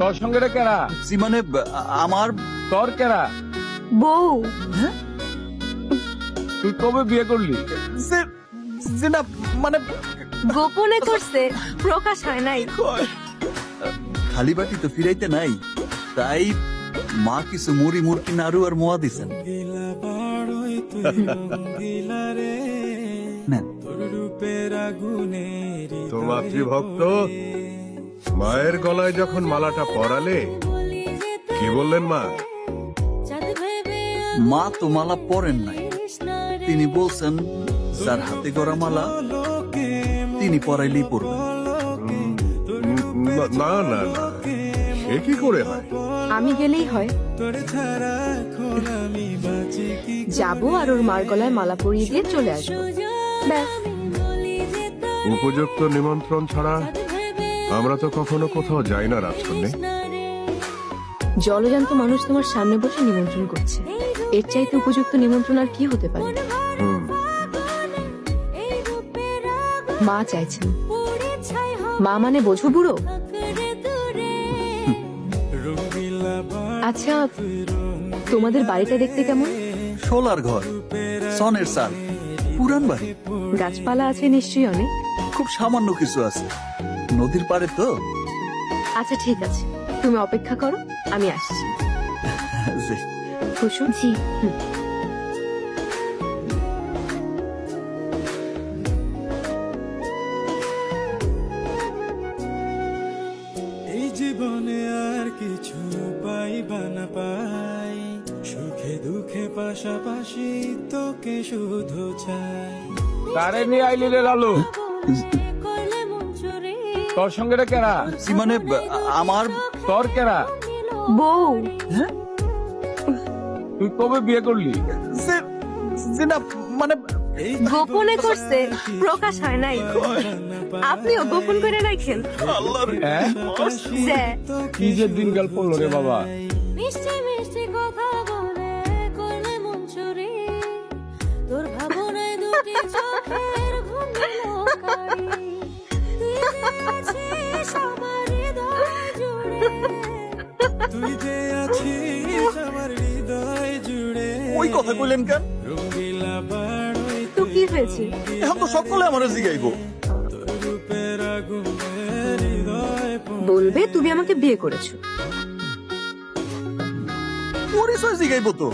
তোর সঙ্গে রে কেরা? মানে আমার তোর কেরা? বউ। তুই কবে বিয়ে করলি? না মানে গোপনে করছে, প্রকাশ হয় নাই। খালি বাটি তো ফিরাইতে নাই, তাই মা কিছু মুড়ি মুরকি নাড়ু আর মোয়া দিছেন। নেন। তো মাতৃভক্ত মায়ের গলায় যখন মালাটা পরালে কি বললেন মা? মা তো মালা পরেন নাই, তিনি বলছেন যার হাতে গড়া মালা তিনি পরাইলেই পরবেন। না না না, সে কি করে হয়? আমি গেলেই হয়। যাবো আর ওর মার গলায় মালা পরিয়ে দিয়ে চলে আসবো, ব্যাস। উপযুক্ত নিমন্ত্রণ ছাড়া আমরা তো কখনো কোথাও যাই না রাজকন্যা। জলজান্ত মানুষ তোমার সামনে বসে নিমন্ত্রণ করছে, এর চাইতে উপযুক্ত নিমন্ত্রণ আর কি হতে পারে? মা চাইছেন। মা মানে বোঝো বুড়ো। আচ্ছা, তোমাদের বাড়িটা দেখতে কেমন? শোলার ঘর, সনের চাল, পুরান বাড়ি। গাছপালা আছে নিশ্চয়ই অনেক? খুব সামান্য কিছু আছে, নদীর পাড়ে তো। আচ্ছা ঠিক আছে, তুমি অপেক্ষা করো, আমি আসছি। যে, কুসুম জি। এই জীবনে আর কিছু পাইবা না পাই, সুখে দুঃখে পাশাপাশি তোকে শুধু চাই। কারে নিয়ে আইলি রে লালু? তোর সঙ্গে রে কেরা? মানে আমার তোর কেরা? বউ। তুই কবে বিয়ে করলি? না মানে গোপনে করছে, প্রকাশ হয় নাই। আপনিও গোপন করে রাখেন। হ্যাঁ? যে কি যে দিনকাল পড়লো রে বাবা। মিষ্টি মিষ্টি কথা বলে করলে মন চুরি, তোর ভাবনায় দুটি চোখের ঘুম লোকারি, তুই যে আছিস আমার হৃদয় জুড়ে, তুই যে আছিস আমার হৃদয় জুড়ে। ওই কথা কইলেন কেন? রঙ্গিলা বাড়ই তো কি হয়েছে? এখন তো সকলে আমার জিগাইবো। তোর রূপের আগুনে হৃদয় বলবে তুমি আমাকে বিয়ে করেছো। পরিচয় জিগাইবো তো।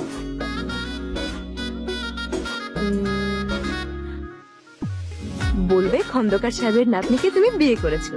বলবে খন্দকার সাহেবের নাতনিকে তুমি বিয়ে করেছো।